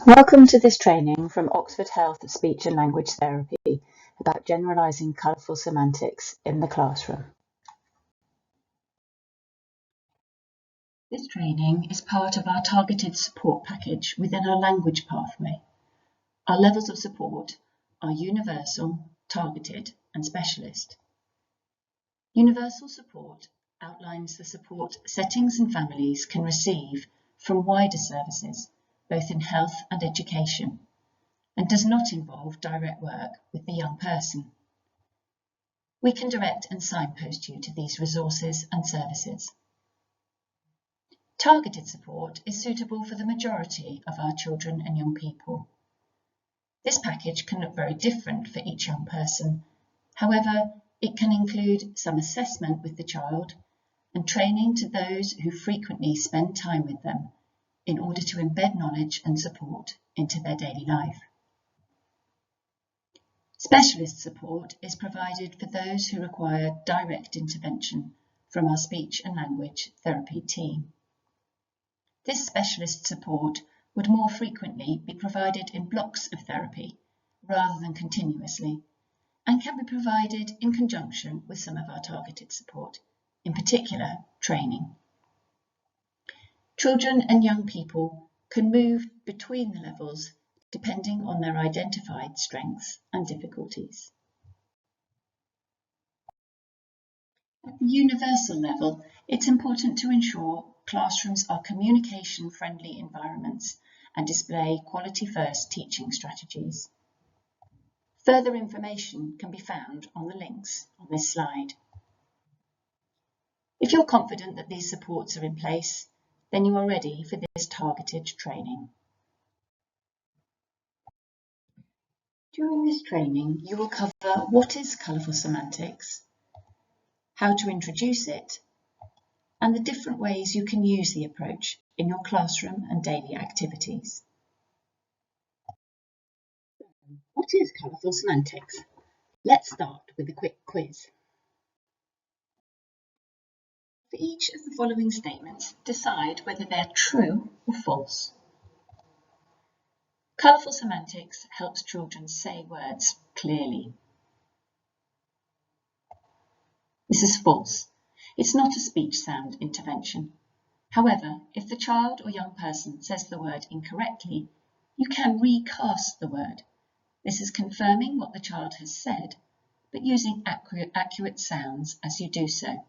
Welcome to this training from Oxford Health Speech and Language Therapy about generalising colourful semantics in the classroom. This training is part of our targeted support package within our language pathway. Our levels of support are universal, targeted and specialist. Universal support outlines the support settings and families can receive from wider services, both in health and education, and does not involve direct work with the young person. We can direct and signpost you to these resources and services. Targeted support is suitable for the majority of our children and young people. This package can look very different for each young person. However, it can include some assessment with the child and training to those who frequently spend time with them in order to embed knowledge and support into their daily life. Specialist support is provided for those who require direct intervention from our speech and language therapy team. This specialist support would more frequently be provided in blocks of therapy rather than continuously, and can be provided in conjunction with some of our targeted support, in particular training. Children and young people can move between the levels depending on their identified strengths and difficulties. At the universal level, it's important to ensure classrooms are communication-friendly environments and display quality-first teaching strategies. Further information can be found on the links on this slide. If you're confident that these supports are in place, then you are ready for this targeted training. During this training, you will cover what is colourful semantics, how to introduce it, and the different ways you can use the approach in your classroom and daily activities. What is colourful semantics? Let's start with a quick quiz. For each of the following statements, decide whether they're true or false. Colourful semantics helps children say words clearly. This is false. It's not a speech sound intervention. However, if the child or young person says the word incorrectly, you can recast the word. This is confirming what the child has said, but using accurate sounds as you do so.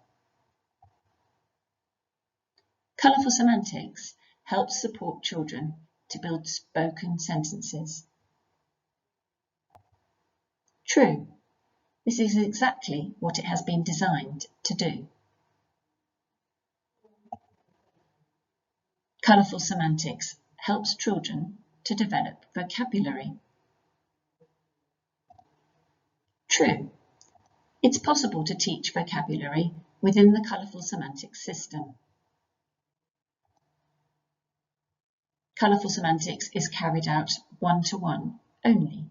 Colourful semantics helps support children to build spoken sentences. True. This is exactly what it has been designed to do. Colourful semantics helps children to develop vocabulary. True. It's possible to teach vocabulary within the colourful semantics system. Colourful semantics is carried out one-to-one only.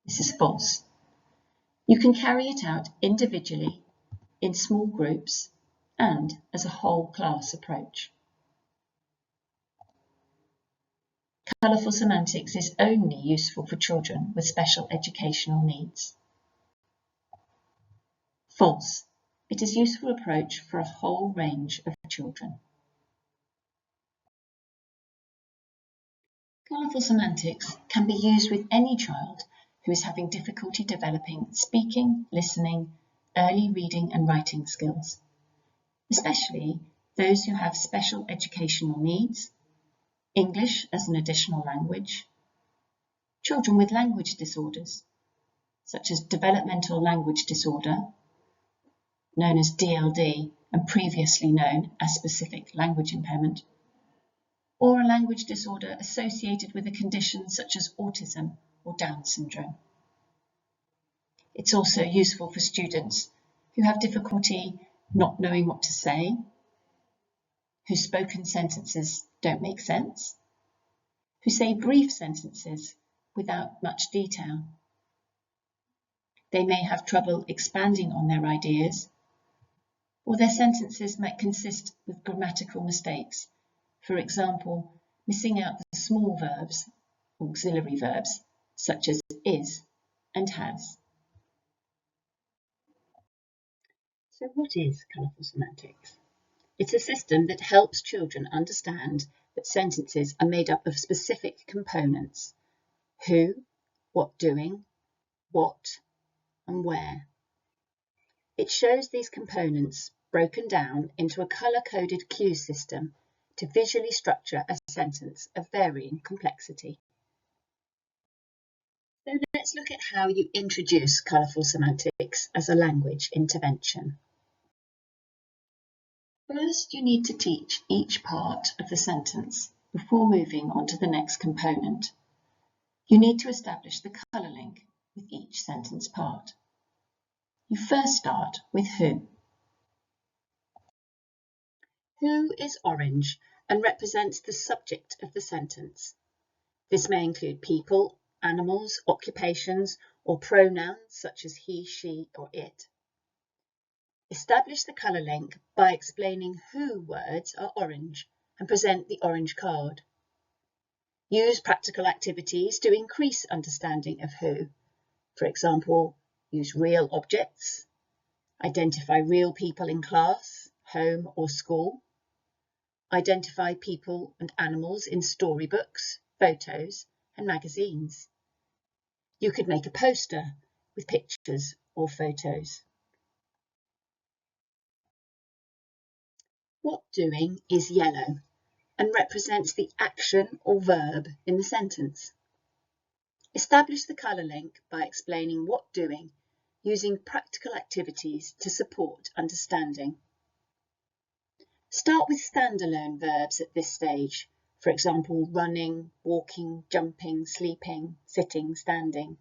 This is false. You can carry it out individually, in small groups, and as a whole class approach. Colourful semantics is only useful for children with special educational needs. False. It is a useful approach for a whole range of children. Colourful semantics can be used with any child who is having difficulty developing speaking, listening, early reading and writing skills, especially those who have special educational needs, English as an additional language, children with language disorders, such as developmental language disorder, known as DLD and previously known as specific language impairment, or a language disorder associated with a condition such as autism or Down syndrome. It's also useful for students who have difficulty not knowing what to say, whose spoken sentences don't make sense, who say brief sentences without much detail. They may have trouble expanding on their ideas, or their sentences might consist with grammatical mistakes. For example, missing out the small verbs, auxiliary verbs, such as is and has. So what is colourful semantics? It's a system that helps children understand that sentences are made up of specific components: who, what doing, what, and where. It shows these components broken down into a colour-coded cue system to visually structure a sentence of varying complexity. So let's look at how you introduce colourful semantics as a language intervention. First, you need to teach each part of the sentence before moving on to the next component. You need to establish the colour link with each sentence part. You first start with who. Who is orange and represents the subject of the sentence. This may include people, animals, occupations, or pronouns such as he, she, or it. Establish the colour link by explaining who words are orange and present the orange card. Use practical activities to increase understanding of who. For example, use real objects, identify real people in class, home, or school, identify people and animals in storybooks, photos, and magazines. You could make a poster with pictures or photos. What doing is yellow and represents the action or verb in the sentence. Establish the colour link by explaining what doing, using practical activities to support understanding. Start with standalone verbs at this stage, for example, running, walking, jumping, sleeping, sitting, standing.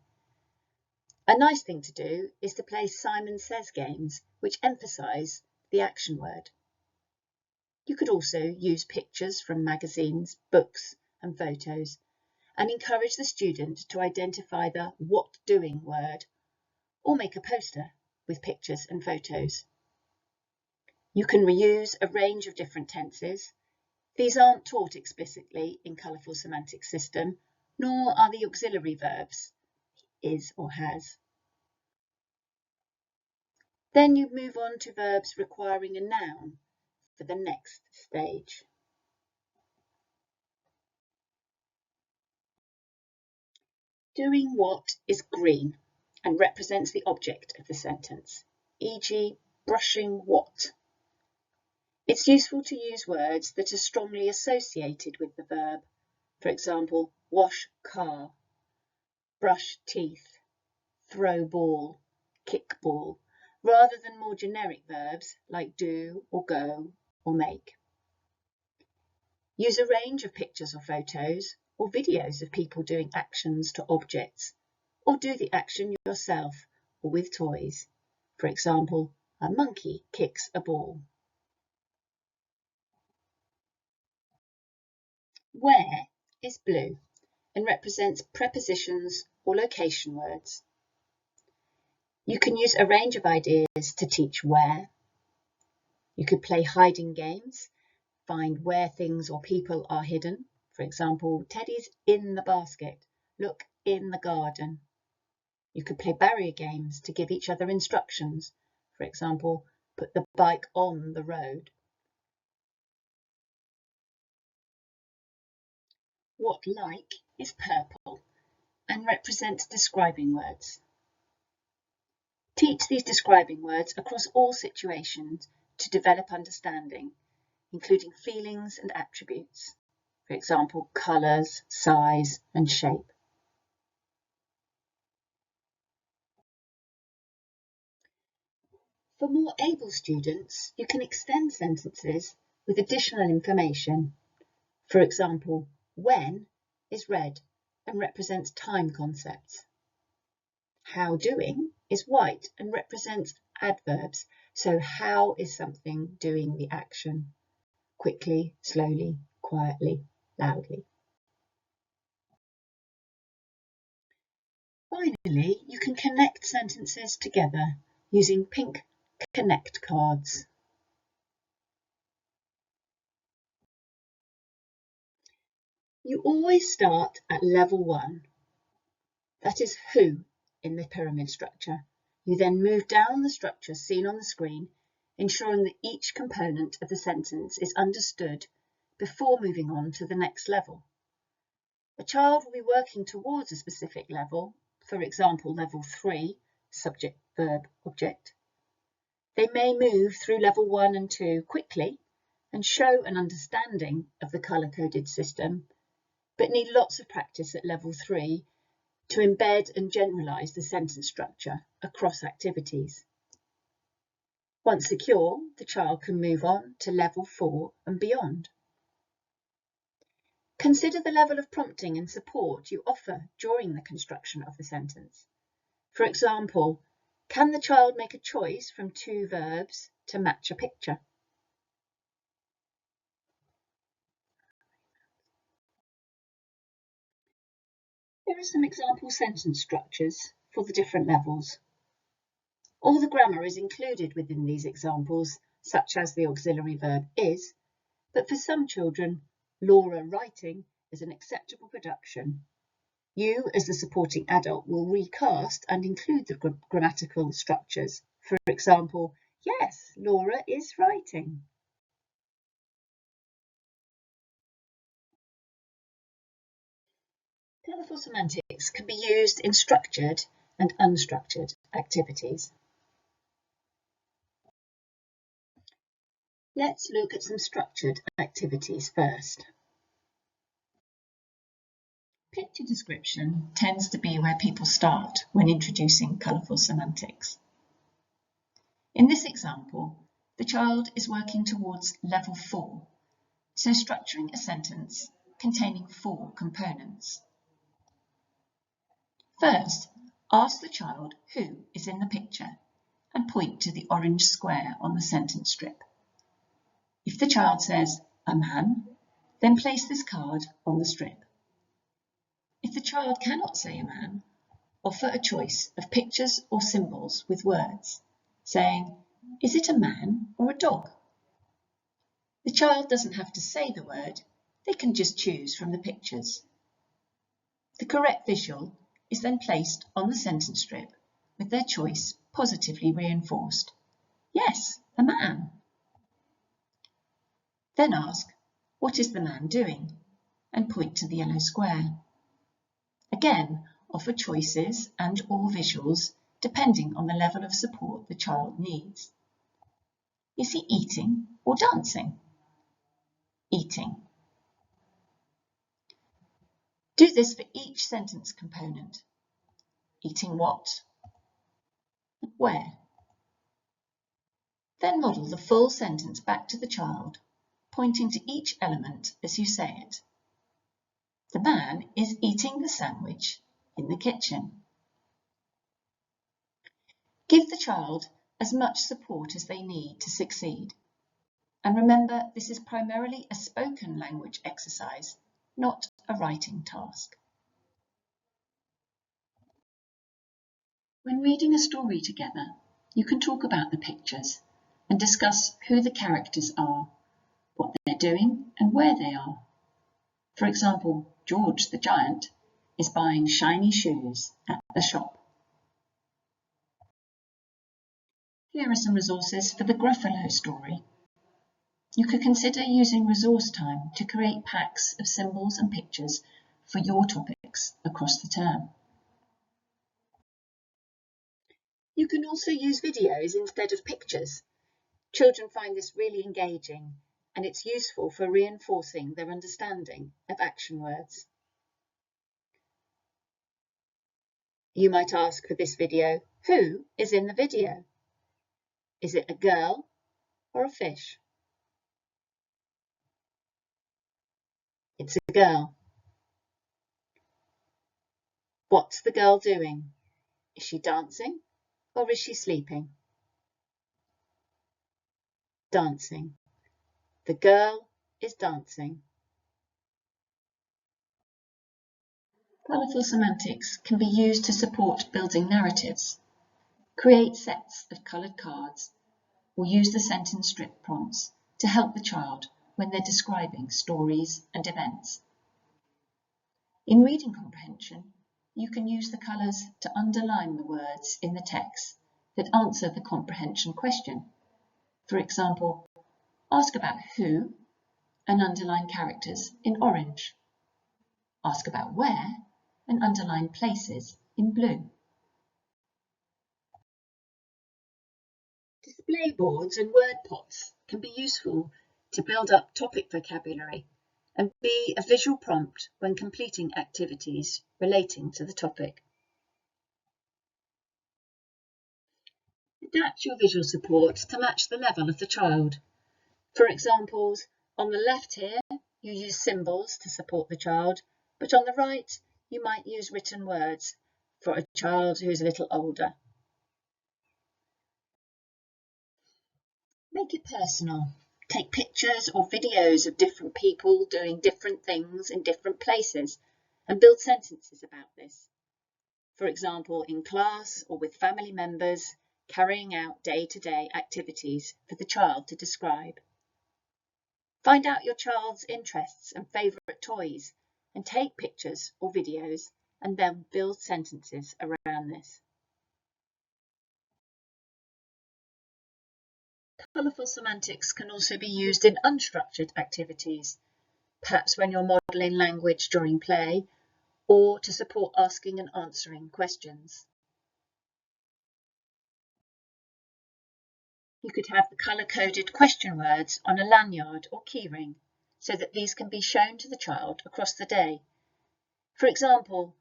A nice thing to do is to play Simon Says games, which emphasise the action word. You could also use pictures from magazines, books, and photos, and encourage the student to identify the what doing word, or make a poster with pictures and photos. You can reuse a range of different tenses. These aren't taught explicitly in Colourful Semantics system, nor are the auxiliary verbs, is or has. Then you move on to verbs requiring a noun for the next stage. Doing what is green and represents the object of the sentence, e.g. brushing what. It's useful to use words that are strongly associated with the verb. For example, wash car, brush teeth, throw ball, kick ball, rather than more generic verbs like do or go or make. Use a range of pictures or photos or videos of people doing actions to objects, or do the action yourself or with toys. For example, a monkey kicks a ball. Where is blue and represents prepositions or location words. You can use a range of ideas to teach where. You could play hiding games, find where things or people are hidden. For example, Teddy's in the basket, look in the garden. You could play barrier games to give each other instructions. For example, put the bike on the road. What like is purple and represents describing words. Teach these describing words across all situations to develop understanding, including feelings and attributes. For example, colours, size, and shape. For more able students, you can extend sentences with additional information. For example, when is red and represents time concepts. How doing is white and represents adverbs. So how is something doing the action? Quickly, slowly, quietly, loudly. Finally, you can connect sentences together using pink connect cards. You always start at level 1, that is who in the pyramid structure. You then move down the structure seen on the screen, ensuring that each component of the sentence is understood before moving on to the next level. A child will be working towards a specific level, for example level 3, subject, verb, object. They may move through level 1 and 2 quickly and show an understanding of the colour-coded system, but need lots of practice at level 3 to embed and generalise the sentence structure across activities. Once secure, the child can move on to level 4 and beyond. Consider the level of prompting and support you offer during the construction of the sentence. For example, can the child make a choice from 2 verbs to match a picture? Here are some example sentence structures for the different levels. All the grammar is included within these examples, such as the auxiliary verb is, but for some children, Laura writing is an acceptable production. You, as the supporting adult, will recast and include the grammatical structures. For example, yes, Laura is writing. Colourful semantics can be used in structured and unstructured activities. Let's look at some structured activities first. Picture description tends to be where people start when introducing colourful semantics. In this example, the child is working towards level 4, so structuring a sentence containing 4 components. First, ask the child who is in the picture and point to the orange square on the sentence strip. If the child says, a man, then place this card on the strip. If the child cannot say a man, offer a choice of pictures or symbols with words, saying, is it a man or a dog? The child doesn't have to say the word, they can just choose from the pictures. The correct visual is then placed on the sentence strip with their choice positively reinforced. Yes, a man. Then ask, what is the man doing? And point to the yellow square. Again, offer choices and or visuals depending on the level of support the child needs. Is he eating or dancing? Eating. Do this for each sentence component. Eating what? Where? Then model the full sentence back to the child, pointing to each element as you say it. The man is eating the sandwich in the kitchen. Give the child as much support as they need to succeed. And remember, this is primarily a spoken language exercise, not a writing task. When reading a story together, you can talk about the pictures and discuss who the characters are, what they're doing and where they are. For example, George the giant is buying shiny shoes at the shop. Here are some resources for the Gruffalo story. You could consider using resource time to create packs of symbols and pictures for your topics across the term. You can also use videos instead of pictures. Children find this really engaging, and it's useful for reinforcing their understanding of action words. You might ask for this video, who is in the video? Is it a girl or a fish? It's a girl. What's the girl doing? Is she dancing or is she sleeping? Dancing. The girl is dancing. Colourful semantics can be used to support building narratives. Create sets of coloured cards or use the sentence strip prompts to help the child when they're describing stories and events. In reading comprehension, you can use the colours to underline the words in the text that answer the comprehension question. For example, ask about who and underline characters in orange. Ask about where and underline places in blue. Display boards and word pots can be useful to build up topic vocabulary and be a visual prompt when completing activities relating to the topic. Adapt your visual support to match the level of the child. For examples, on the left here, you use symbols to support the child, but on the right, you might use written words for a child who is a little older. Make it personal. Take pictures or videos of different people doing different things in different places and build sentences about this. For example, in class or with family members carrying out day-to-day activities for the child to describe. Find out your child's interests and favourite toys and take pictures or videos and then build sentences around this. Colourful semantics can also be used in unstructured activities, perhaps when you're modelling language during play or to support asking and answering questions. You could have the colour-coded question words on a lanyard or keyring so that these can be shown to the child across the day. For example,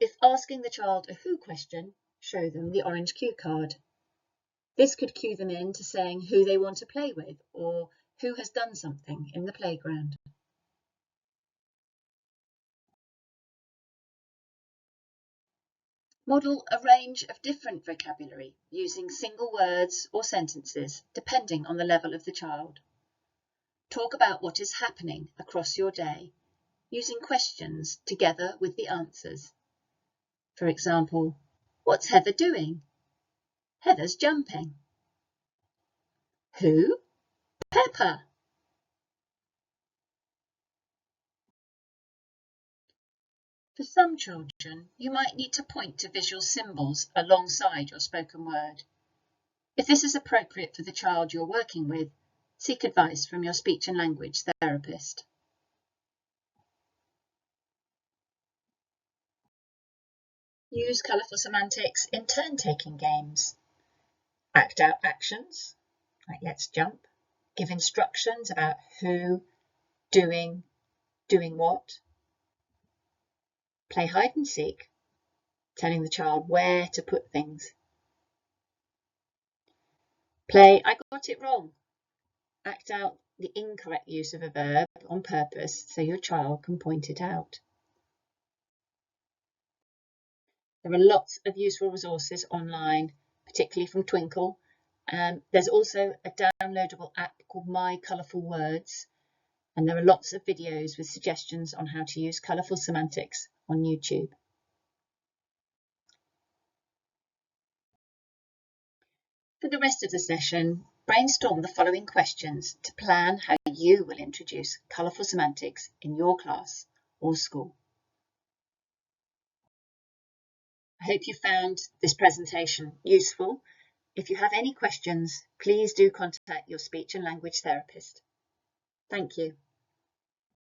if asking the child a who question, show them the orange cue card. This could cue them in to saying who they want to play with or who has done something in the playground. Model a range of different vocabulary using single words or sentences depending on the level of the child. Talk about what is happening across your day using questions together with the answers. For example, what's Heather doing? Heather's jumping. Who? Peppa. For some children, you might need to point to visual symbols alongside your spoken word. If this is appropriate for the child you're working with, seek advice from your speech and language therapist. Use colourful semantics in turn-taking games. Act out actions, like let's jump. Give instructions about who, doing what. Play hide and seek, telling the child where to put things. Play I got it wrong. Act out the incorrect use of a verb on purpose so your child can point it out. There are lots of useful resources online, particularly from Twinkle. There's also a downloadable app called My Colourful Words, and there are lots of videos with suggestions on how to use colourful semantics on YouTube. For the rest of the session, brainstorm the following questions to plan how you will introduce colourful semantics in your class or school. I hope you found this presentation useful. If you have any questions, please do contact your speech and language therapist. Thank you.